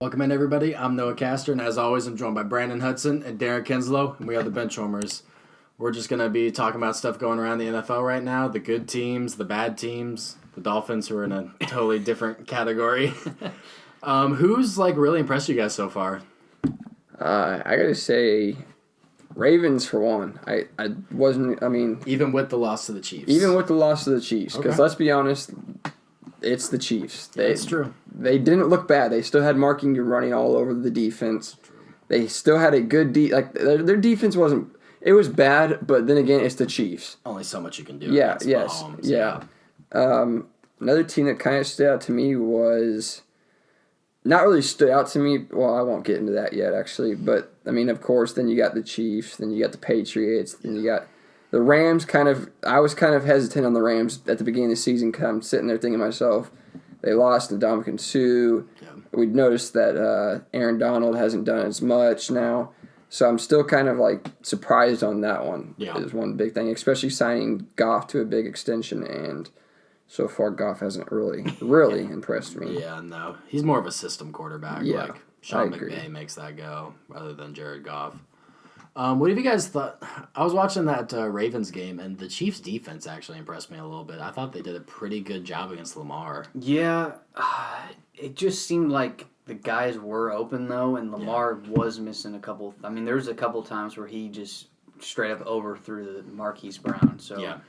Welcome in, everybody. I'm Noah Castor, and as always, I'm joined by Brandon Hudson and Darren Kinslow, and we are the Benchwarmers. We're just going to be talking about stuff going around the NFL right now, the good teams, the bad teams, the Dolphins, who are in a totally different category. Who's, really impressed you guys so far? I got to say, Ravens for one. Even with the loss to the Chiefs? Even with the loss to the Chiefs, because let's be honest, it's the Chiefs. That's true. They didn't look bad. They still had Mark Ingram running all over the defense. They still had a good their defense wasn't. It was bad, but then again, it's the Chiefs. Only so much you can do. Yeah. Yes. Mahomes, yeah. Another team that kind of stood out to me was not really stood out to me. Well, I won't get into that yet, actually. But of course, then you got the Chiefs, then you got the Patriots, then you got the Rams. I was kind of hesitant on the Rams at the beginning of the season because I'm sitting there thinking to myself, they lost to Ndamukong Suh. Yeah. We noticed that Aaron Donald hasn't done as much now. So I'm still kind of surprised on that one. Yeah. Is one big thing, especially signing Goff to a big extension, and so far Goff hasn't really impressed me. Yeah, no. He's more of a system quarterback. Yeah, Sean McVay makes that go rather than Jared Goff. What have you guys thought? I was watching that Ravens game, and the Chiefs' defense actually impressed me a little bit. I thought they did a pretty good job against Lamar. Yeah, it just seemed like the guys were open, though, and Lamar was missing a couple. There was a couple times where he just straight up overthrew the Marquise Brown. So yeah.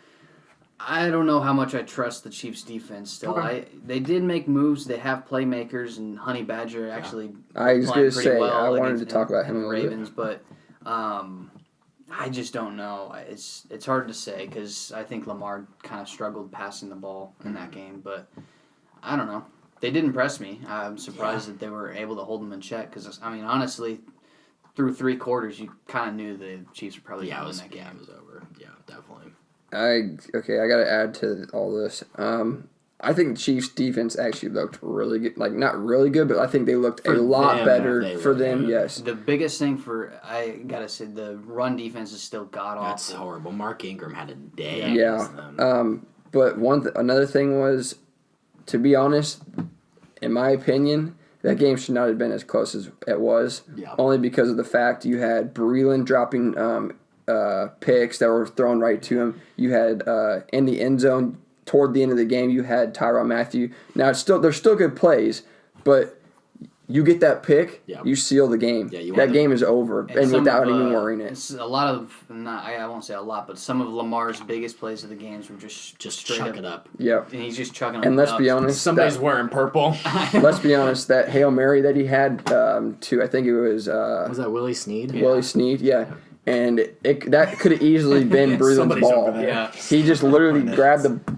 I don't know how much I trust the Chiefs' defense still. Okay. They did make moves. They have playmakers, and Honey Badger actually I was going to say, well I wanted to talk about him a little Ravens, but I just don't know. It's hard to say because I think Lamar kind of struggled passing the ball in that game, but I don't know. They did impress me. I'm surprised that they were able to hold them in check because, honestly, through 3 quarters, you kind of knew the Chiefs were probably going to win that game. It was over. Yeah, definitely. I got to add to all this. I think the Chiefs' defense actually looked really good. Not really good, but I think they looked a lot better for them, yes. The biggest thing I got to say, the run defense is still god-awful. That's horrible. Mark Ingram had a day. Yeah. But another thing was, to be honest, in my opinion, that game should not have been as close as it was. Yeah. Only because of the fact you had Breeland dropping picks that were thrown right to him. You had in the end zone toward the end of the game, you had Tyrann Mathieu. Now they're still good plays, but you get that pick, you seal the game. Yeah, that game is over, and without even worrying it. It's a lot of I won't say a lot, but some of Lamar's biggest plays of the games were just straight chuck it up. Yep. And he's just chucking them. And let's be honest, somebody's wearing purple. Let's be honest, that Hail Mary that he had to, I think it was that Willie Snead? Willie Snead, yeah. And that could have easily been Breeland's ball. Yeah. He just literally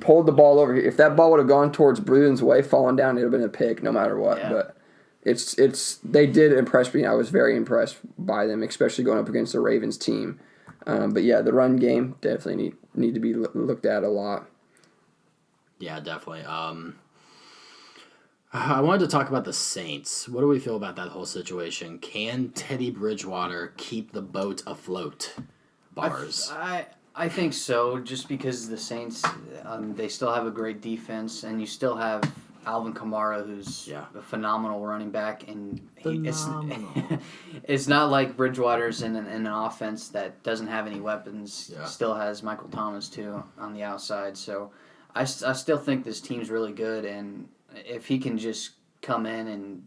pulled the ball over. If that ball would have gone towards Breeland's way, falling down, it would have been a pick no matter what. Yeah. But they did impress me. I was very impressed by them, especially going up against the Ravens team. But yeah, the run game definitely need to be looked at a lot. Yeah, definitely. I wanted to talk about the Saints. What do we feel about that whole situation? Can Teddy Bridgewater keep the boat afloat? Bars. I think so, just because the Saints, they still have a great defense, and you still have Alvin Kamara, who's a phenomenal running back, and it's not like Bridgewater's in an offense that doesn't have any weapons. Yeah. Still has Michael Thomas too on the outside, so I still think this team's really good, and if he can just come in and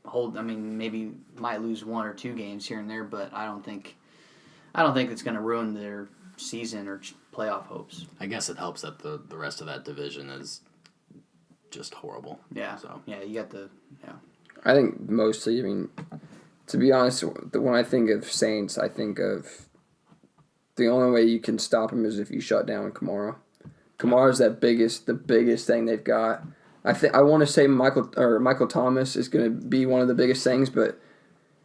hold, maybe might lose 1 or 2 games here and there, but I don't think it's going to ruin their season or playoff hopes. I guess it helps that the rest of that division is just horrible. Yeah. So you got I think mostly, to be honest, when I think of Saints, I think of the only way you can stop him is if you shut down Kamara. Kamara's the biggest thing they've got. I want to say Michael Thomas is going to be one of the biggest things, but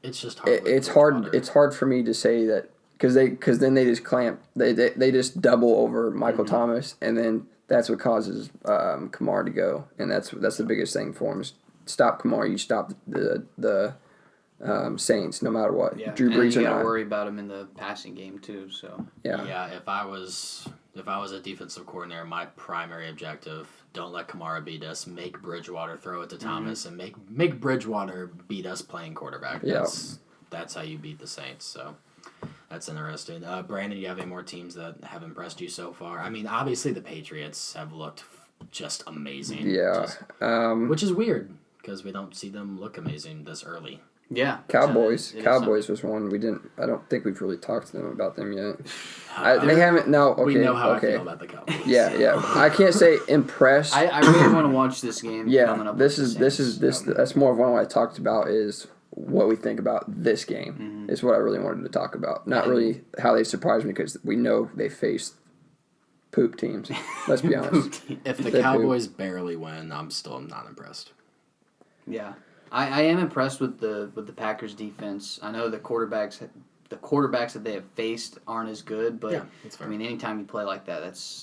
it's just hard. It's hard for me to say that because then they just clamp. They just double over Michael Thomas, and then that's what causes Kamara to go, and that's the biggest thing for him. Is stop Kamara, you stop the Saints no matter what. Yeah. Drew Brees and you or not. Worry about him in the passing game too. So yeah, if I was If I was a defensive coordinator, my primary objective, don't let Kamara beat us. Make Bridgewater throw it to Thomas, and make Bridgewater beat us playing quarterback. Yeah. That's how you beat the Saints. So that's interesting. Brandon, do you have any more teams that have impressed you so far? I mean, obviously the Patriots have looked just amazing. Yeah. Which is weird because we don't see them look amazing this early. Yeah. Cowboys. Cowboys was one I don't think we've really talked to them about them yet. They haven't. No. Okay. We know how okay. I feel about the Cowboys. Yeah. I can't say impressed. I really want to watch this game. Yeah. Coming up That's more of one I talked about is what we think about this game. Is what I really wanted to talk about. Not really how they surprised me because we know they faced poop teams. Let's be honest. If the Cowboys barely win, I'm still not impressed. Yeah. I am impressed with the Packers defense. I know the quarterbacks that they have faced aren't as good, but that's fair. I mean, anytime you play like that,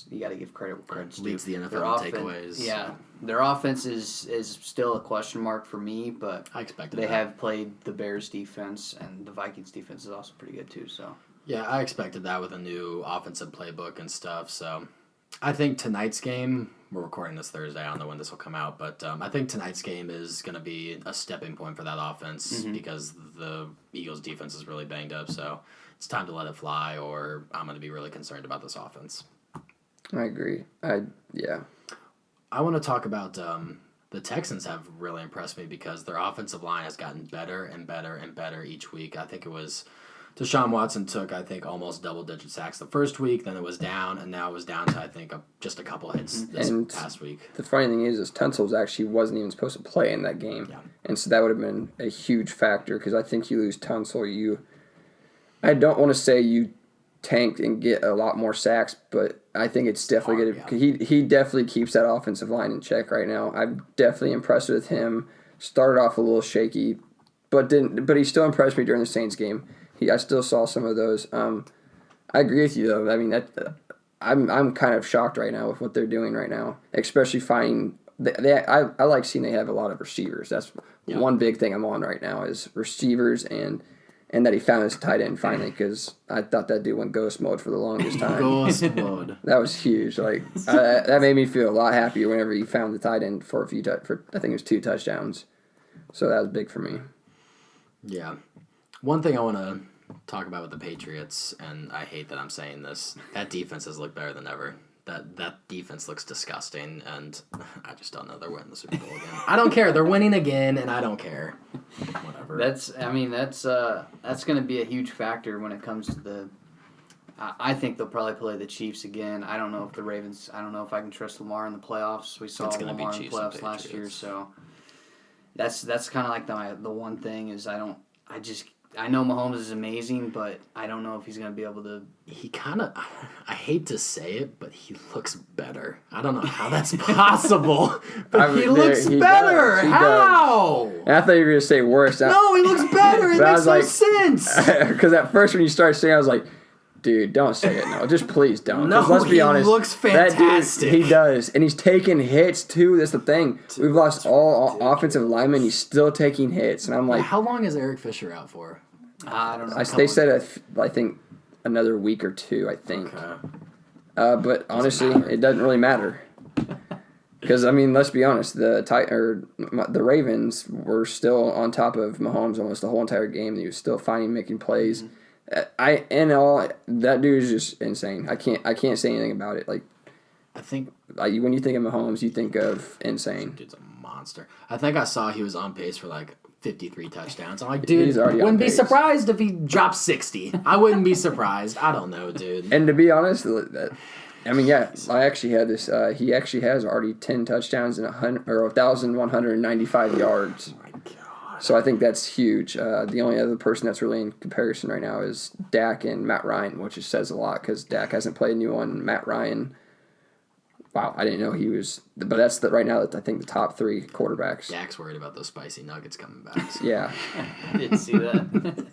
you got to give credit's due. Leads the NFL in takeaways. Yeah, their offense is still a question mark for me, but I expected they that. have played the Bears defense, and the Vikings defense is also pretty good too. So yeah, I expected that with a new offensive playbook and stuff. So I think tonight's game. We're recording this Thursday. I don't know when this will come out, but I think tonight's game is going to be a stepping point for that offense because the Eagles' defense is really banged up. So it's time to let it fly, or I'm going to be really concerned about this offense. I agree. I want to talk about the Texans have really impressed me because their offensive line has gotten better and better and better each week. I think it was Deshaun Watson took, almost double-digit sacks the first week, then it was down, and now it was down to, just a couple hits this past week. The funny thing is Tunsil's actually wasn't even supposed to play in that game. Yeah. And so that would have been a huge factor because I think you lose Tunsil, I don't want to say you tank and get a lot more sacks, but I think it's definitely good. Yeah. He definitely keeps that offensive line in check right now. I'm definitely impressed with him. Started off a little shaky, but he still impressed me during the Saints game. I still saw some of those. I agree with you though. I mean I'm kind of shocked right now with what they're doing right now, especially finding. I like seeing they have a lot of receivers. That's one big thing I'm on right now is receivers and that he found his tight end finally because I thought that dude went ghost mode for the longest time. Ghost mode. That was huge. That made me feel a lot happier whenever he found the tight end for I think it was 2 touchdowns. So that was big for me. Yeah. One thing I want to talk about with the Patriots, and I hate that I'm saying this, that defense has looked better than ever. That defense looks disgusting, and I just don't know they're winning the Super Bowl again. I don't care. They're winning again, and I don't care. Whatever. That's going to be a huge factor when it comes to the. I think they'll probably play the Chiefs again. I don't know if the Ravens. I don't know if I can trust Lamar in the playoffs. We saw Lamar in the playoffs last year, so that's kind of like the one thing is I know Mahomes is amazing, but I don't know if he's going to be able to. I hate to say it, but he looks better. I don't know how that's possible, but he looks better. How? And I thought you were going to say worse. No, he looks better. It makes no sense. Because at first when you started saying, I was like, dude, don't say it. No, just please don't. No, let's be honest. He looks fantastic. That dude, he does. And he's taking hits, too. That's the thing. We've lost all offensive linemen. He's still taking hits. And I'm like... How long is Eric Fisher out for? I don't know. They said, I think, another week or 2, I think. Okay. But honestly, it doesn't really matter. Because, I mean, let's be honest. The Ravens were still on top of Mahomes almost the whole entire game. He was still making plays. That dude is just insane. I can't say anything about it. I think when you think of Mahomes, you think of insane. Dude's a monster. I think I saw he was on pace for 53 touchdowns. I'm like, dude, wouldn't be surprised if he dropped 60. I wouldn't be surprised. I don't know, dude. And to be honest, I mean, yeah, I actually had this. He actually has already 10 touchdowns and 1,195 yards. Oh my god! So I think that's huge. The only other person that's really in comparison right now is Dak and Matt Ryan, which just says a lot because Dak hasn't played a new one. Matt Ryan. Wow, I didn't know he was. But that's right now. I think the top 3 quarterbacks. Dak's worried about those spicy nuggets coming back. So. Yeah, I didn't see that.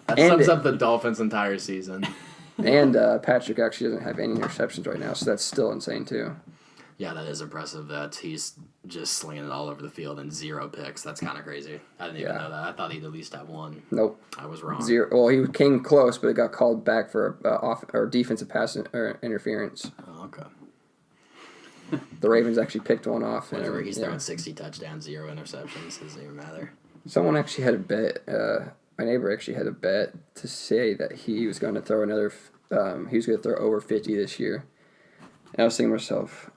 That sums up the Dolphins' entire season. And Patrick actually doesn't have any interceptions right now, so that's still insane too. Yeah, that is impressive that he's just slinging it all over the field and 0 picks. That's kind of crazy. I didn't even know that. I thought he'd at least have 1. Nope. I was wrong. 0. Well, he came close, but it got called back for defensive pass interference. Oh, okay. The Ravens actually picked one off. Whatever, he's throwing 60 touchdowns, 0 interceptions. Doesn't even matter. Someone actually had a bet. My neighbor actually had a bet to say that he was going to throw another. He was going to throw over 50 this year. And I was thinking to myself,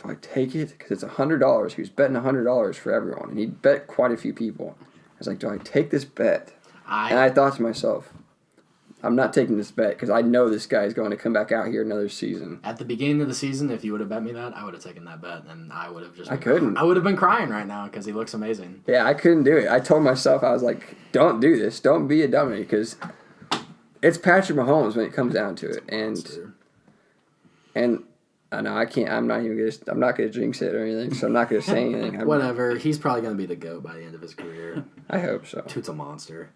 do I take it? Because it's $100. He was betting $100 for everyone, and he bet quite a few people. I was like, do I take this bet? And I thought to myself, I'm not taking this bet because I know this guy is going to come back out here another season. At the beginning of the season, if you would have bet me that, I would have taken that bet, and I would have just. I couldn't. I would have been crying right now because he looks amazing. Yeah, I couldn't do it. I told myself, I was like, don't do this. Don't be a dummy because it's Patrick Mahomes when it comes down to it. And I know I can't. I'm not gonna jinx it or anything. So I'm not gonna say anything. Whatever. He's probably gonna be the GOAT by the end of his career. I hope so. Toot's a monster.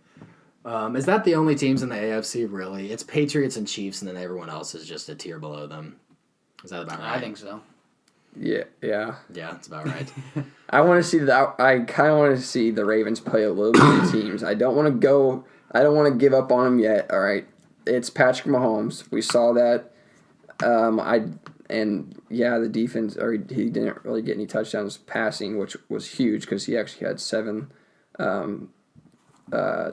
Is that the only teams in the AFC, really? It's Patriots and Chiefs, and then everyone else is just a tier below them. Is that about right? I think so. Yeah. Yeah, that's about right. I want to see that. I kind of want to see the Ravens play a little bit of teams. I don't want to give up on them yet. All right, it's Patrick Mahomes. We saw that. The defense. Or he didn't really get any touchdowns passing, which was huge because he actually had 7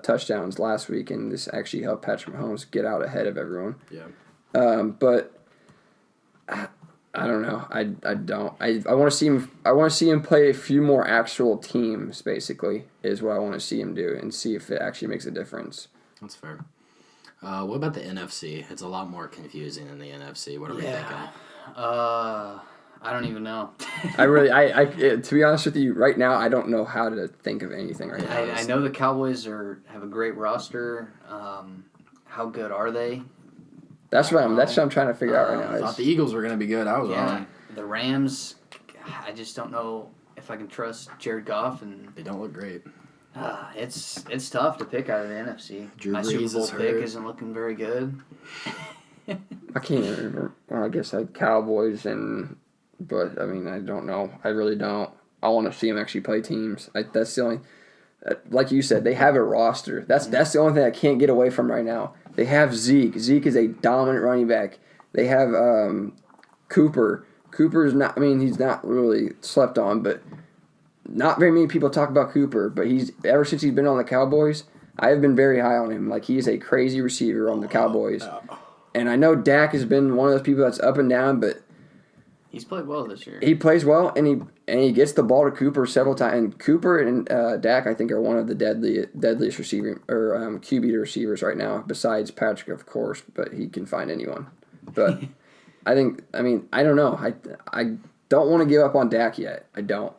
touchdowns last week, and this actually helped Patrick Mahomes get out ahead of everyone. Yeah. But I don't know. I don't. I want to see him. I want to see him play a few more actual teams. Basically, is what I want to see him do, and see if it actually makes a difference. That's fair. What about the NFC? It's a lot more confusing than the NFC. What are we thinking? I don't even know. To be honest with you, right now, I don't know how to think of anything right now. I know the Cowboys have a great roster. How good are they? That's what I'm trying to figure out right now. I thought the Eagles were going to be good. I was wrong. The Rams, I just don't know if I can trust Jared Goff, and they don't look great. It's tough to pick out of the NFC. Drew My Brees Super Bowl pick isn't looking very good. I can't even remember. Well, I guess Cowboys but I mean, I don't know. I really don't. I want to see them actually play teams. That's the only. Like you said, they have a roster. That's the only thing I can't get away from right now. They have Zeke. Zeke is a dominant running back. They have Cooper. Cooper's not. I mean, he's not really slept on, but not very many people talk about Cooper. But ever since he's been on the Cowboys, I have been very high on him. Like, he's a crazy receiver on the Cowboys. And I know Dak has been one of those people that's up and down, but he's played well this year. He plays well, and he gets the ball to Cooper several times. And Cooper and Dak, I think, are one of the deadliest receiver or QB receivers right now, besides Patrick, of course. But he can find anyone. But I don't know. I don't want to give up on Dak yet. I don't.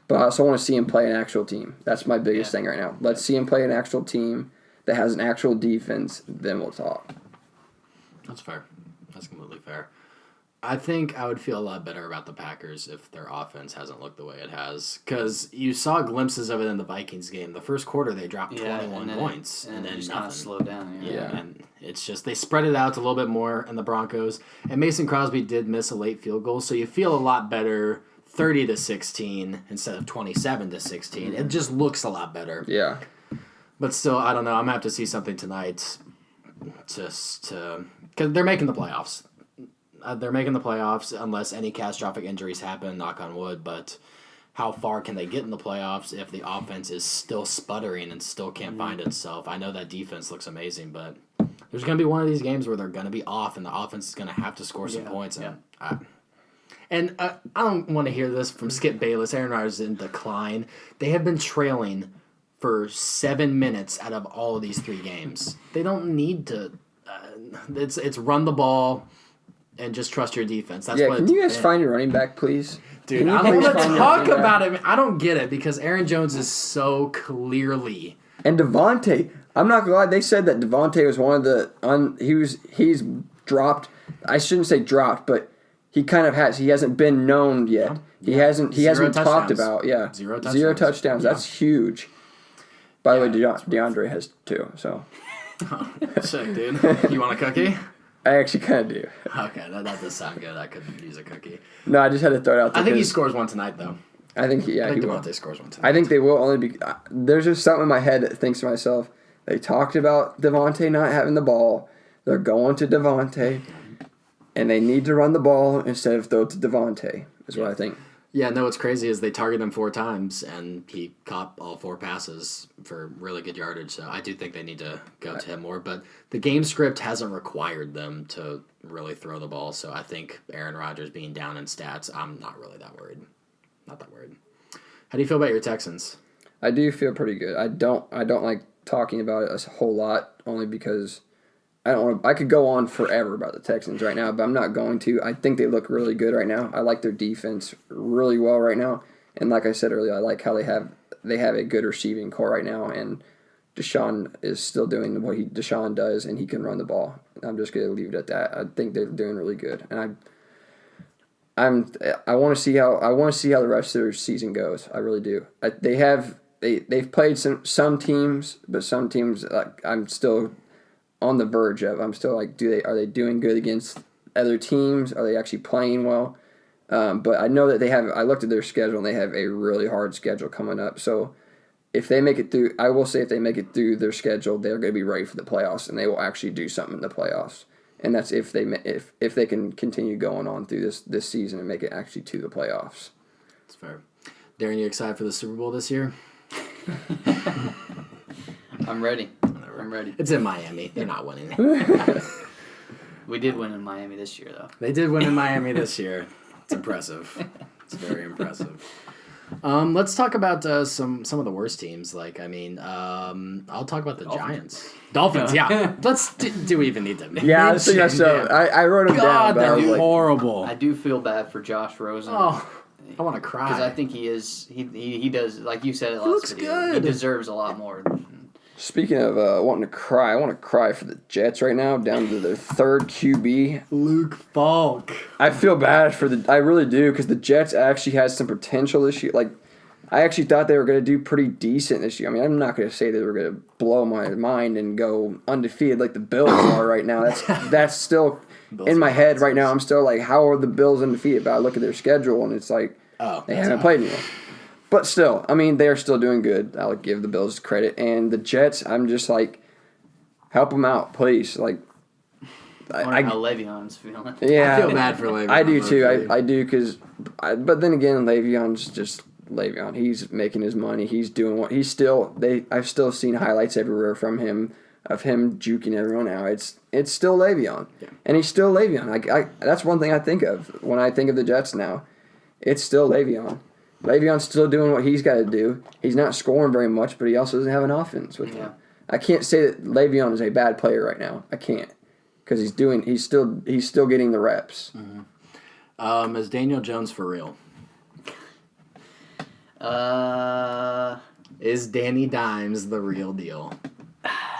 But I also want to see him play an actual team. That's my biggest thing right now. Let's see him play an actual team that has an actual defense. Then we'll talk. That's fair. That's completely fair. I think I would feel a lot better about the Packers if their offense hasn't looked the way it has. Because you saw glimpses of it in the Vikings game. The first quarter, they dropped 21 points. And then just nothing. Kind of slowed down. Yeah, and it's just they spread it out a little bit more in the Broncos. And Mason Crosby did miss a late field goal, so you feel a lot better 30-16 instead of 27-16. It just looks a lot better. Yeah. But still, I don't know. I'm going to have to see something tonight because they're making the playoffs. They're making the playoffs unless any catastrophic injuries happen, knock on wood. But how far can they get in the playoffs if the offense is still sputtering and still can't find itself? I know that defense looks amazing, but there's going to be one of these games where they're going to be off and the offense is going to have to score some points. And I don't want to hear this from Skip Bayless. Aaron Rodgers is in decline. They have been trailing for 7 minutes out of all of these 3 games. They don't need to. It's run the ball and just trust your defense. That's what. Can you guys find your running back, please? Dude, I don't want to talk about it. I don't get it because Aaron Jones is so clearly. And Devontae, I'm not gonna lie. They said that Devontae was one of the he's dropped. I shouldn't say dropped, but he kind of has. He hasn't been known yet. He hasn't talked about. Yeah, zero touchdowns. Yeah. That's huge. By the way, DeAndre has 2. So. Sick, dude. You want a cookie? I actually kind of do. Okay, that does sound good. I could use a cookie. No, I just had to throw it out there. I think he scores one tonight, though. I think he will. Devontae scores one tonight. I think they will only be. There's just something in my head that thinks to myself, they talked about Devontae not having the ball. They're going to Devontae, and they need to run the ball instead of throw it to Devontae, is what I think. Yeah, no, what's crazy is they targeted him 4 times, and he caught all 4 passes for really good yardage. So I do think they need to go to him more. But the game script hasn't required them to really throw the ball. So I think Aaron Rodgers being down in stats, I'm not really that worried. Not that worried. How do you feel about your Texans? I do feel pretty good. I don't like talking about it a whole lot, only because I don't want. I could go on forever about the Texans right now, but I'm not going to. I think they look really good right now. I like their defense really well right now, and like I said earlier, I like how they have a good receiving core right now, and Deshaun is still doing what Deshaun does, and he can run the ball. I'm just gonna leave it at that. I think they're doing really good, and I want to see how the rest of their season goes. I really do. They've played some teams, but some teams I'm still on the verge of. I'm still like, are they doing good against other teams? Are they actually playing well? But I know that they have. I looked at their schedule and they have a really hard schedule coming up. So if they make it through, I will say if they make it through their schedule, they're going to be ready for the playoffs and they will actually do something in the playoffs. And that's if they can continue going on through this season and make it actually to the playoffs. That's fair. Darren, you excited for the Super Bowl this year? I'm ready. I'm ready. It's in Miami. They're not winning. We did win in Miami this year, though. They did win in Miami this year. It's impressive. It's very impressive. Let's talk about some of the worst teams. I'll talk about the Giants. Dolphins, yeah. Do we even need them? Yeah, I wrote them down. God, they're horrible. I do feel bad for Josh Rosen. Oh, I want to cry. Because I think he does, like you said, He looks good. He deserves a lot more. Speaking of wanting to cry, I want to cry for the Jets right now, down to their third QB. Luke Falk. I feel bad I really do, because the Jets actually has some potential this year. Like, I actually thought they were going to do pretty decent this year. I mean, I'm not going to say they were going to blow my mind and go undefeated like the Bills are right now. That's still in my head right now. I'm still like, how are the Bills undefeated? But I look at their schedule and it's like, they haven't played anyone. But still, I mean, they're still doing good. I'll give the Bills credit. And the Jets, I'm just like, help them out, please. Like, I wonder how Le'Veon's feeling. Yeah, I feel bad for Le'Veon. I do too. I do, but then again, Le'Veon's just Le'Veon. He's making his money. He's doing what he's still. I've still seen highlights everywhere from him of him juking everyone out. It's still Le'Veon, and he's still Le'Veon. That's one thing I think of when I think of the Jets now. It's still Le'Veon. Le'Veon's still doing what he's got to do. He's not scoring very much, but he also doesn't have an offense with him. I can't say that Le'Veon is a bad player right now. I can't, because he's still getting the reps. Mm-hmm. Is Daniel Jones for real? Is Danny Dimes the real deal?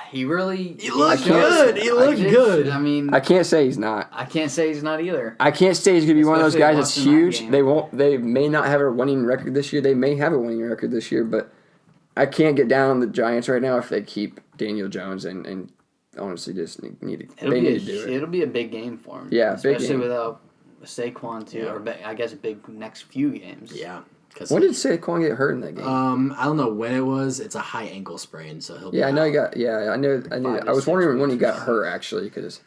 He looked good. He looked good. I mean, I can't say he's not. I can't say he's not either. I can't say he's gonna be one of those guys that's huge. That They may not have a winning record this year. They may have a winning record this year, but I can't get down on the Giants right now if they keep Daniel Jones and honestly just need to do it. It'll be a big game for him. Yeah, especially without Saquon too, or I guess a big next few games. Yeah. When did Saquon get hurt in that game? I don't know when it was. It's a high ankle sprain, so he'll be I know he got. I knew. I was wondering when he got weeks. hurt actually, because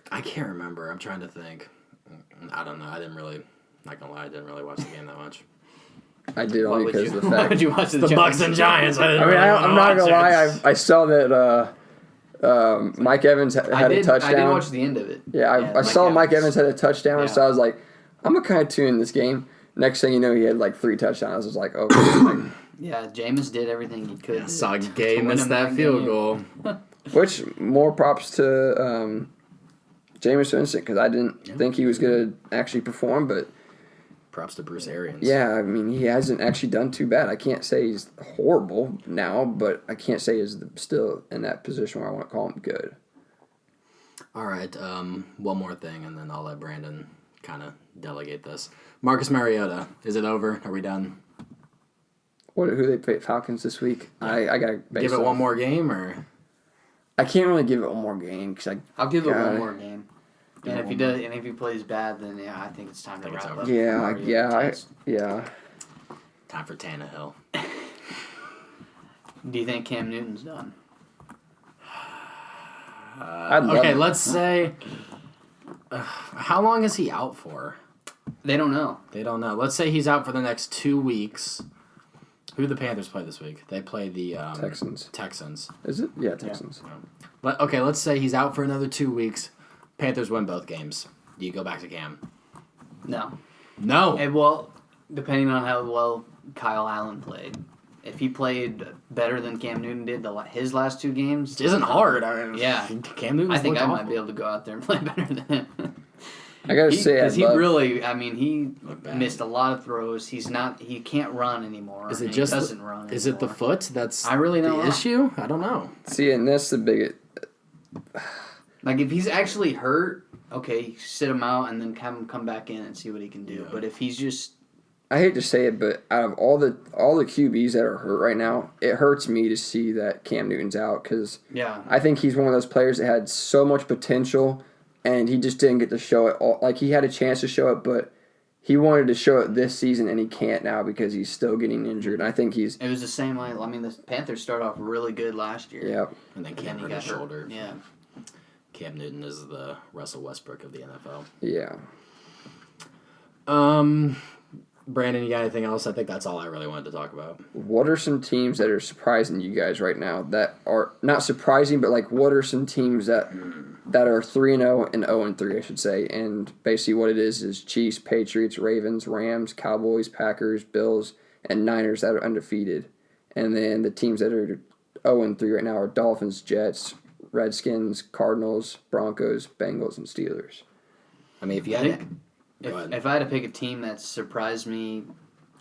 I can't remember. I'm trying to think. I don't know. Not gonna lie, I didn't really watch the game that much. I did only because of the Why fact would you watch the Bucks and Giants. I'm not gonna lie. I saw that Mike Evans had a touchdown. I did watch the end of it. Yeah, I saw Mike Evans had a touchdown, so I was like, I'm gonna kind of tune in this game. Next thing you know, he had like 3 touchdowns. I was like, okay. Yeah, Jameis did everything he could. Saw Gay miss that field goal. Which, more props to Jameis Winston, because I didn't think he was going to actually perform, but... Props to Bruce Arians. Yeah, I mean, he hasn't actually done too bad. I can't say he's horrible now, but I can't say he's still in that position where I want to call him good. All right, one more thing, and then I'll let Brandon kind of delegate this. Marcus Mariota, is it over? Are we done? Who they play Falcons this week? I gotta give it one more game, or I can't really give it one more game because I'll give it one more game. And if he does, and if he plays bad, then I think it's time to wrap up. Yeah. Time for Tannehill. Do you think Cam Newton's done? Let's say. How long is he out for? They don't know. Let's say he's out for the next 2 weeks. Who do the Panthers play this week? They play the Texans. Is it? Yeah, Texans. Yeah. Let's say he's out for another 2 weeks. Panthers win both games. Do you go back to Cam? No. No. Well, depending on how well Kyle Allen played. If he played better than Cam Newton did his last 2 games... It isn't hard. Cam Newton. I think I might be able to go out there and play better than him. I gotta say, because he missed a lot of throws. He can't run anymore. Is it just doesn't run anymore. Is it the foot that's I really don't the know. issue? I don't know. See, and that's the biggest. Like if he's actually hurt, okay, sit him out and then come back in and see what he can do. Yeah. But if he's just, I hate to say it, but out of all the QBs that are hurt right now, it hurts me to see that Cam Newton's out because I think he's one of those players that had so much potential. And he just didn't get to show it all. Like, he had a chance to show it, but he wanted to show it this season, and he can't now because he's still getting injured. And I think he's... It was the same way. I mean, the Panthers started off really good last year. Yeah. And then Cam hurt his shoulder. Yeah. Cam Newton is the Russell Westbrook of the NFL. Yeah. Brandon, you got anything else? I think that's all I really wanted to talk about. What are some teams that are surprising you guys right now that are not surprising, but like what are some teams that are 3-0 and 0-3, I should say? And basically what it is Chiefs, Patriots, Ravens, Rams, Cowboys, Packers, Bills, and Niners that are undefeated. And then the teams that are 0-3 right now are Dolphins, Jets, Redskins, Cardinals, Broncos, Bengals, and Steelers. I mean, if you had If I had to pick a team that surprised me,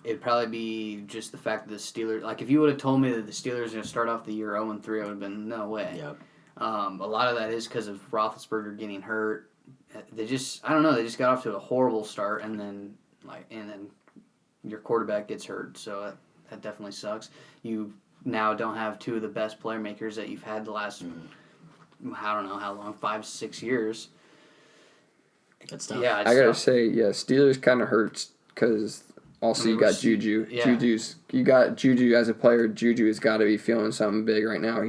it'd probably be just the fact that the Steelers... Like, if you would have told me that the Steelers are going to start off the year 0-3, I would have been, no way. Yep. A lot of that is because of Roethlisberger getting hurt. They just... I don't know. They just got off to a horrible start, and then your quarterback gets hurt. So that definitely sucks. You now don't have 2 of the best playmakers that you've had the last... I don't know how long, 5-6 years. That's tough. Yeah, I gotta say, Steelers kind of hurts because also you got Juju. Yeah. You got Juju as a player. Juju has got to be feeling something big right now.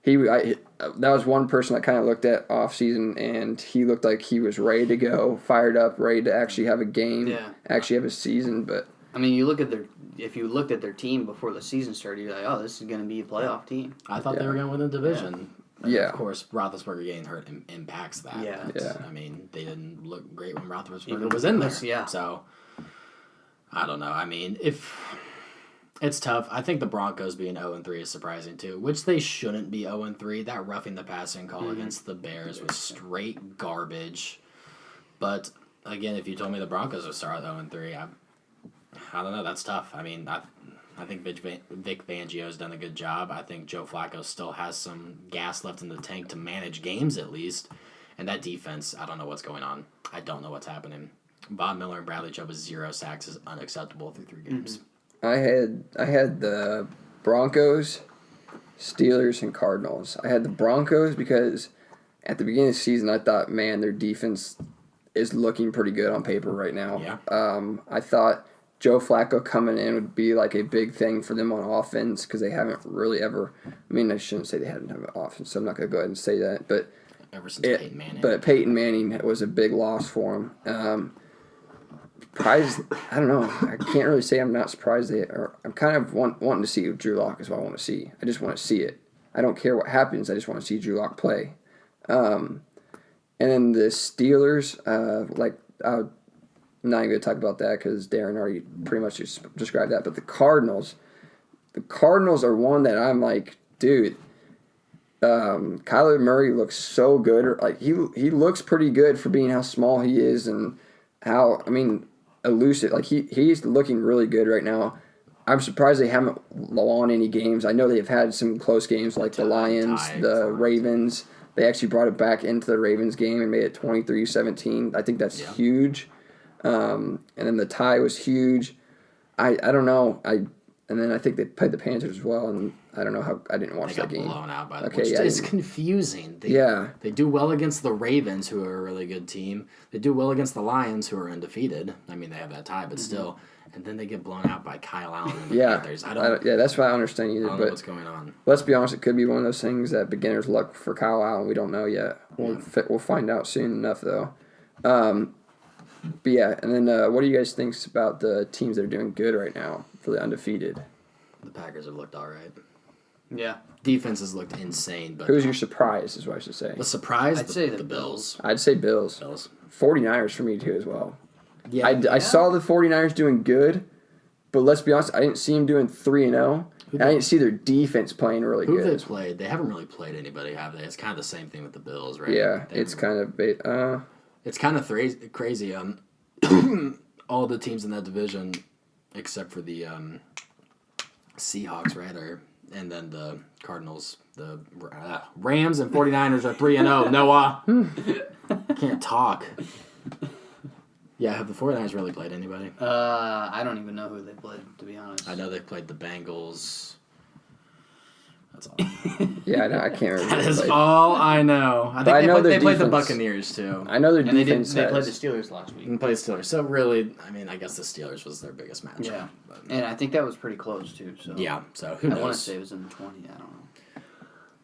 That was one person that kind of looked at off season, and he looked like he was ready to go, fired up, ready to actually have a game, actually have a season. But I mean, if you looked at their team before the season started, you're like, oh, this is going to be a playoff team. I thought they were going to win the division. Yeah. Of course, Roethlisberger getting hurt impacts that. Yeah. I mean, they didn't look great when Roethlisberger was in there. Yeah. So, I don't know. I mean, if it's tough. I think the Broncos being 0-3 is surprising too, which they shouldn't be 0-3. That roughing the passing call against the Bears was straight garbage. But again, if you told me the Broncos would start 0-3, I don't know. That's tough. I mean, I think Vic Fangio's done a good job. I think Joe Flacco still has some gas left in the tank to manage games at least. And that defense, I don't know what's going on. I don't know what's happening. Von Miller and Bradley Chubb with 0 sacks is unacceptable through 3 games. I had the Broncos, Steelers, and Cardinals. I had the Broncos because at the beginning of the season I thought, man, their defense is looking pretty good on paper right now. Yeah. I thought Joe Flacco coming in would be like a big thing for them on offense because they haven't really ever. I mean, I shouldn't say they hadn't have an offense, so I'm not going to go ahead and say that. But ever since Peyton Manning. But Peyton Manning was a big loss for him. Surprised, I don't know. I can't really say I'm not surprised. I'm kind of wanting to see Drew Lock is what I want to see. I just want to see it. I don't care what happens. I just want to see Drew Lock play. And then the Steelers, I'm not even going to talk about that because Darren already pretty much described that. But the Cardinals are one that I'm like, dude, Kyler Murray looks so good. Like he looks pretty good for being how small he is and how, elusive. Like he's looking really good right now. I'm surprised they haven't won any games. I know they've had some close games like the Lions, the Ravens. They actually brought it back into the Ravens game and made it 23-17. I think that's huge. And then the tie was huge. I don't know. And then I think they played the Panthers as well. And I don't know how I didn't watch They got that game. blown out by the Okay, which yeah, is confusing. Yeah. They do well against the Ravens, who are a really good team. They do well against the Lions, who are undefeated. I mean, they have that tie, but still. And then they get blown out by Kyle Allen and the Panthers. Yeah, that's why I don't understand either. I don't know what's going on. Let's be honest, it could be one of those things that beginner's luck for Kyle Allen. We don't know yet. We'll find out soon enough, though. But yeah, and then what do you guys think about the teams that are doing good right now for the undefeated? The Packers have looked all right. Yeah. Defense has looked insane. But who's your surprise, is what I should say. The surprise? I'd say the Bills. I'd say Bills. 49ers for me, too, as well. Yeah, I saw the 49ers doing good, but let's be honest, I didn't see them doing 3-0. And I didn't see their defense playing really good. Who have they played? They haven't really played anybody, have they? It's kind of the same thing with the Bills, right? Yeah, it's kind of... It's kind of crazy. All the teams in that division, except for the Seahawks, right? And then the Cardinals, the Rams and 49ers are 3-0. Noah. Can't talk. Yeah, have the 49ers really played anybody? I don't even know who they played, to be honest. I know they played the Bengals. That's all. Yeah, I can't remember. That is all I know. I think they played the Buccaneers, too. I know their and defense they played the Steelers last week. And played Steelers. So really, I mean, I guess the Steelers was their biggest match. Yeah. But, And I think that was pretty close, too. So yeah, so who knows? I want to say it was in the 20. I don't know.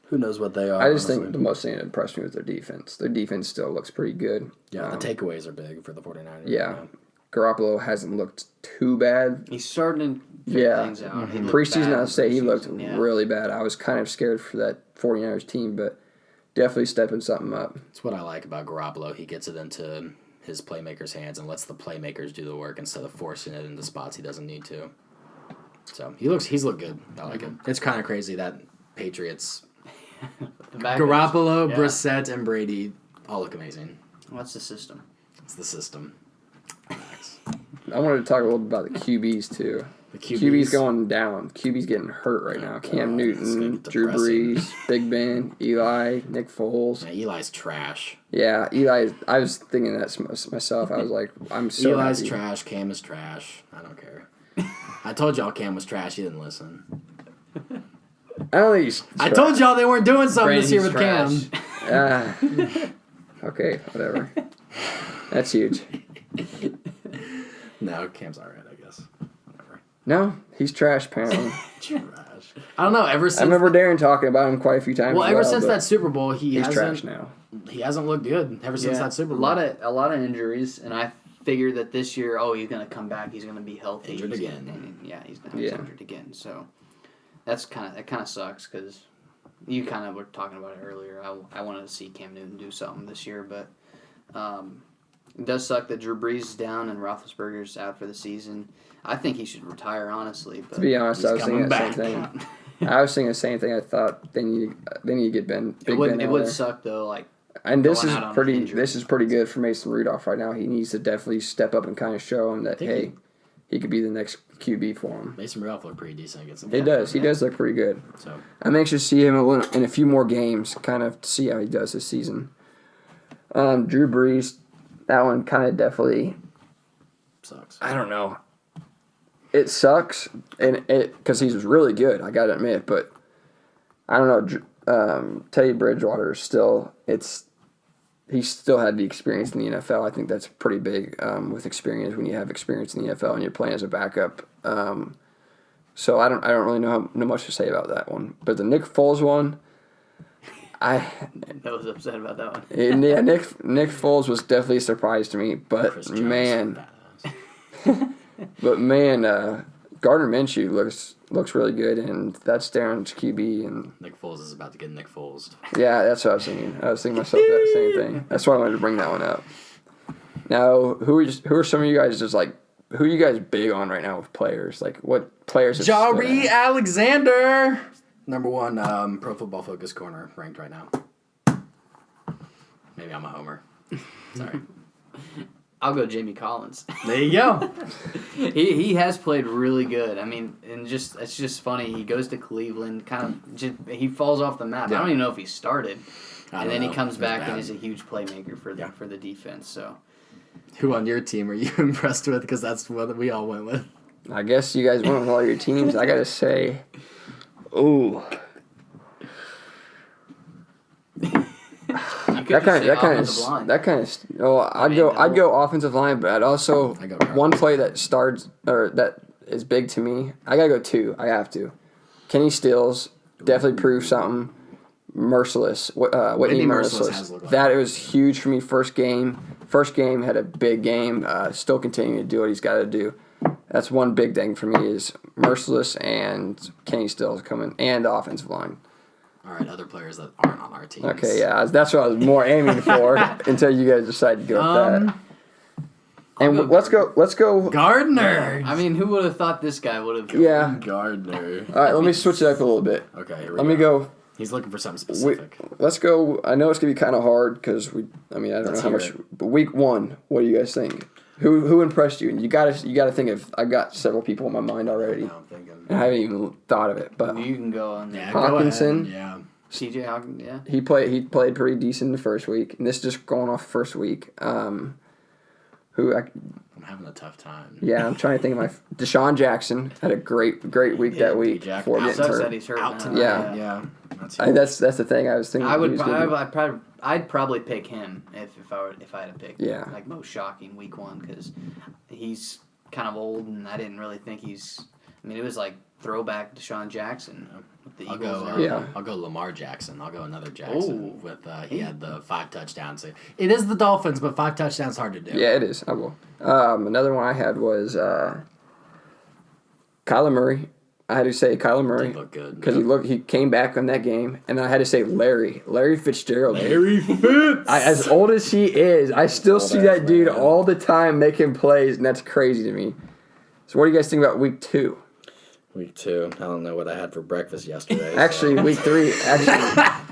Who knows what they are? I just think the most thing that impressed me was their defense. Their defense still looks pretty good. Yeah, the takeaways are big for the 49ers. Yeah. Garoppolo hasn't looked too bad. He's starting to figure things out. Preseason, I'd say he looked really bad. I was kind of scared for that 49ers team, but definitely stepping something up. That's what I like about Garoppolo. He gets it into his playmakers' hands and lets the playmakers do the work instead of forcing it into spots he doesn't need to. So he's looked good. I like it. It's kind of crazy that Patriots, Garoppolo, Brissett, and Brady all look amazing. What's the system? It's the system. I wanted to talk a little bit about the QBs, too. The QBs. QB's going down. QB's getting hurt right now. Cam Newton, Drew Brees, Big Ben, Eli, Nick Foles. Yeah, Eli's trash. Yeah, Eli. I was thinking that myself. I was like, I'm so Eli's happy. trash. Cam is trash. I don't care. I told y'all Cam was trash. You didn't listen. I don't think he's I told y'all they weren't doing something this year with Brandon's Cam. Okay, whatever. That's huge. No, Cam's all right, I guess. Whatever. No, he's trash, apparently. Trash. I don't know. Ever since I remember Darren talking about him quite a few times. Well, ever since that Super Bowl, he's trash now. He hasn't looked good ever since that Super Bowl. A lot of injuries, and I figured that this year, he's going to come back. He's going to be healthy. Injured again. He's injured again. So that kind of sucks because you kind of were talking about it earlier. I wanted to see Cam Newton do something this year, but it does suck that Drew Brees is down and Roethlisberger's out for the season. I think he should retire, honestly. But to be honest, I was thinking the same thing. I was thinking the same thing. I thought they need to get Ben. It would suck though, like. And this is pretty good for Mason Rudolph right now. He needs to definitely step up and kind of show him that he could be the next QB for him. Mason Rudolph looked pretty decent against him. He does. He does look pretty good. So I'm anxious to see him in a few more games, kind of to see how he does this season. Drew Brees, that one kind of definitely sucks. I don't know. It sucks, and because he's really good, I gotta admit. But I don't know. Teddy Bridgewater he still had the experience in the NFL. I think that's pretty big with experience when you have experience in the NFL and you're playing as a backup. So I don't really know much to say about that one. But the Nick Foles one, I was upset about that one. Yeah, Nick Foles was definitely a surprise to me. But man. Gardner Minshew looks really good, and that's Darren's QB. And Nick Foles is about to get Nick Foles. Yeah, that's what I was thinking. I was thinking myself that same thing. That's why I wanted to bring that one up. Now, who are some of you guys who are you guys big on right now with players? Like, what players? Jari Alexander, #1 Pro Football Focus corner ranked right now. Maybe I'm a homer. Sorry. I'll go Jamie Collins. There you go. He has played really good. I mean, and it's just funny. He goes to Cleveland, he falls off the map. Yeah. I don't even know if he started, and then he comes back and is a huge playmaker for the defense. So, who on your team are you impressed with? Because that's what we all went with. I guess you guys went with all your teams. I gotta say, Ooh. That kind of. Oh, I'd go offensive line, but I'd also one play that starts or that is big to me. I gotta go 2. I have to. Kenny Stills definitely proved something. Merciless. Whitney Merciless. That was huge for me. First game had a big game. Still continuing to do what he's got to do. That's one big thing for me is Merciless and Kenny Stills coming and the offensive line. All right, other players that aren't on our team. Okay, yeah, that's what I was more aiming for until you guys decided to go with that. And let's go. Gardner. I mean, who would have thought this guy would have? Yeah, Gardner. All right, let me switch it up a little bit. Okay, let me go. He's looking for something specific. Let's go. I know it's gonna be kind of hard because I don't know how much. But week 1, what do you guys think? Who impressed you? And you gotta think of. I've got several people in my mind already. I'm thinking. And I haven't even thought of it, but you can go on there. Hawkinson. Yeah. CJ Hawkins. Yeah. He played pretty decent in the first week, and this is just going off first week. I'm having a tough time. Yeah, I'm trying to think of my Deshaun Jackson had a great week that week before getting hurt. That he's hurt out now. Yeah. That's the thing I was thinking. I'd probably pick him if I had to pick. Yeah. Like most shocking week 1 because he's kind of old and I didn't really think he's. I mean, it was like throwback Deshaun Jackson with the Eagles. I'll go Lamar Jackson. I'll go another Jackson with he had the 5 touchdowns. It is the Dolphins, but 5 touchdowns hard to do. Yeah, it is. I will. Another one I had was Kyler Murray. I had to say Kyler Murray. He looked good. Because he came back on that game, and I had to say Larry Fitzgerald. Larry Fitz. As old as he is, I still see that dude all the time making plays, and that's crazy to me. So what do you guys think about week 2? Week 2. I don't know what I had for breakfast yesterday. Actually, week 3.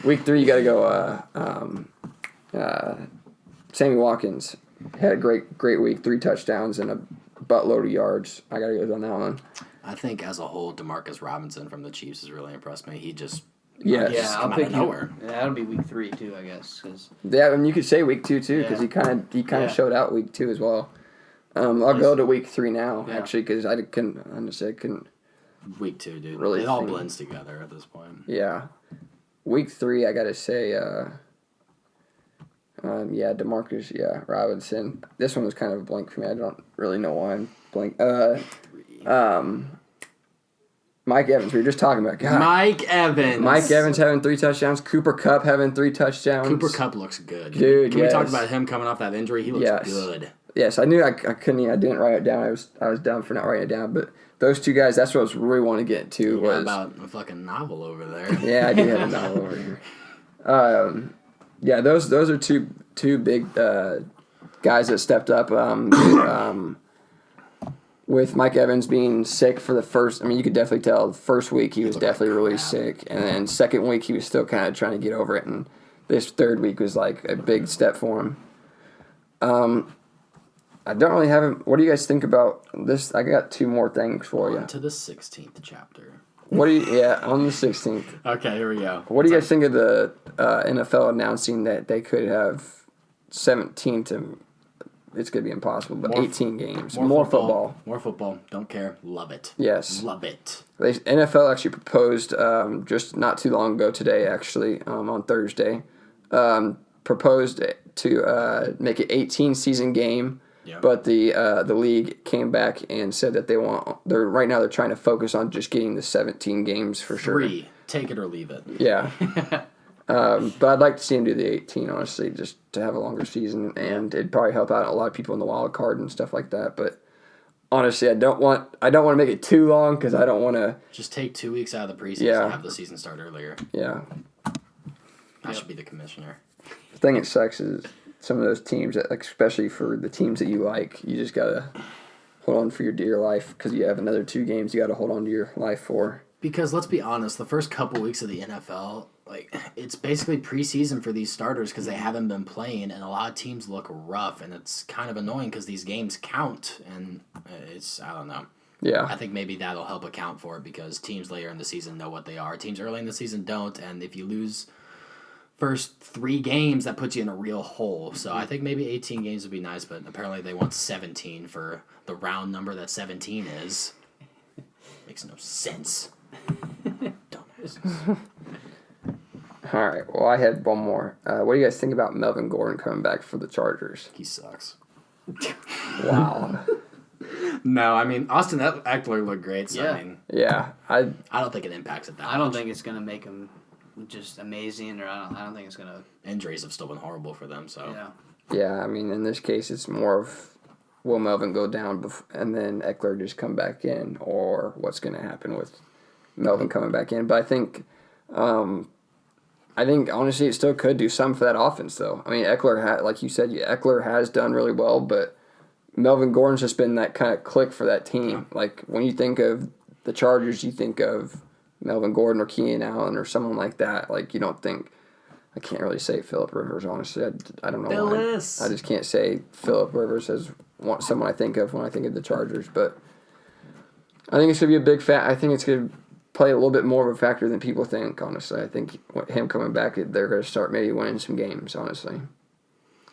Week 3, you got to go. Sammy Watkins had a great week. 3 touchdowns and a buttload of yards. I got to go on that one. I think as a whole, Demarcus Robinson from the Chiefs has really impressed me. He just I'll pick nowhere. Yeah, that'll be week 3 too, I guess. Yeah, and you could say week 2 too because he kind of showed out week 2 as well. I'll go to week 3 now actually because I couldn't. Week 2, dude. Really, it all blends together at this point. Yeah, week 3, I gotta say, Demarcus, Robinson. This one was kind of a blank for me. I don't really know why I'm blank. Mike Evans. We were just talking about. God. Mike Evans having 3 touchdowns. Cooper Kupp having 3 touchdowns. Cooper Kupp looks good, dude. Can we talk about him coming off that injury? He looks good. Yes, I knew I couldn't. I didn't write it down. I was dumb for not writing it down, but. Those 2 guys, that's what I was really wanting to get into. You got about a fucking novel over there. Yeah, I do have a novel over here. Those are two big guys that stepped up. With Mike Evans being sick for the first, you could definitely tell the first week he was definitely really sick, and then second week he was still kind of trying to get over it, and this third week was like a big step for him. I don't really have him. What do you guys think about this? I got 2 more things for you. On to the 16th chapter. On the 16th. Okay, here we go. What do you guys think of the NFL announcing that they could have 17 to, it's going to be impossible, but 18 games. More football. More football. Don't care. Love it. Yes. Love it. NFL actually proposed just not too long ago today, actually, on Thursday, proposed to make it 18-season game. Yeah. But the league came back and said that right now they're trying to focus on just getting the 17 games for sure. 3. Take it or leave it. Yeah. But I'd like to see him do the 18, honestly, just to have a longer season, and it'd probably help out a lot of people in the wild card and stuff like that. But honestly, I don't want to make it too long because I don't want to just take 2 weeks out of the preseason and have the season start earlier. Yeah. I should be the commissioner. The thing that sucks is some of those teams, that, like, especially for the teams that you like, you just gotta hold on for your dear life because you have another 2 games you gotta hold on to your life for. Because let's be honest, the first couple weeks of the NFL, it's basically preseason for these starters because they haven't been playing, and a lot of teams look rough, and it's kind of annoying because these games count, and I don't know. Yeah. I think maybe that'll help account for it because teams later in the season know what they are. Teams early in the season don't, and if you lose first 3 games, that puts you in a real hole. So I think maybe 18 games would be nice, but apparently they want 17 for the round number that 17 is. Makes no sense. Dumbass. Jesus. All right. Well, I had one more. What do you guys think about Melvin Gordon coming back for the Chargers? He sucks. Wow. No, I mean, Austin Eckler looked great. So, Yeah. I mean, Yeah. I don't think it impacts it that much. I don't think it's gonna make him just amazing, or I don't think it's gonna. Injuries have still been horrible for them, so. Yeah. Yeah. I mean, in this case, it's more of will Melvin go down and then Eckler just come back in, or what's going to happen with Melvin coming back in. But I think honestly, it still could do something for that offense, though. I mean, Eckler like you said, Eckler has done really well, but Melvin Gordon's just been that kind of click for that team. Yeah. Like when you think of the Chargers, you think of Melvin Gordon or Keenan Allen or someone like that. Like you don't think. I can't really say Phillip Rivers, honestly. I don't know Phyllis. why. I just can't say Phillip Rivers as someone I think of when I think of the Chargers. But I think it's going to be a big I think it's going to play a little bit more of a factor than people think, honestly. I think him coming back, they're going to start maybe winning some games, honestly.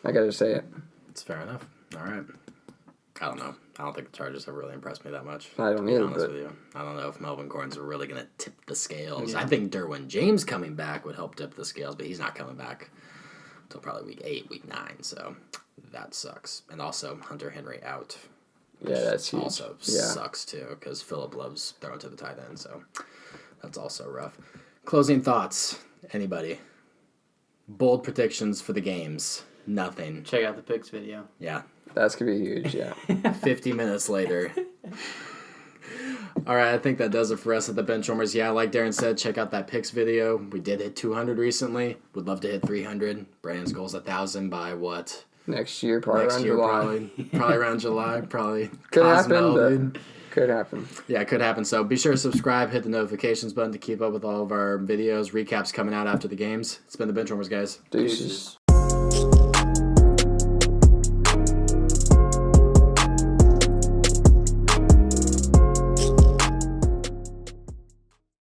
I got to say it. It's fair enough. All right. I don't know. I don't think the Chargers have really impressed me that much. I don't to be either, honest but- with you. I don't know if Melvin Gordon's really going to tip the scales. Yeah. I think Derwin James coming back would help tip the scales, but he's not coming back until probably week 8, week 9, so that sucks. And also Hunter Henry out. Yeah, that's huge. Also sucks too, because Phillip loves throwing to the tight end, so that's also rough. Closing thoughts. Anybody? Bold predictions for the games. Nothing. Check out the picks video. Yeah. That's going to be huge, yeah. 50 minutes later. All right, I think that does it for us at the Benchwarmers. Yeah, like Darren said, check out that picks video. We did hit 200 recently. Would love to hit 300. Brandon's goal's 1,000 by what? Next year, probably Next around year, July. probably around July. Probably Could happen, Cozumel, but dude. could happen. Yeah, it could happen. So be sure to subscribe, hit the notifications button to keep up with all of our videos, recaps coming out after the games. It's been the Benchwarmers, guys. Deuces. Deuces.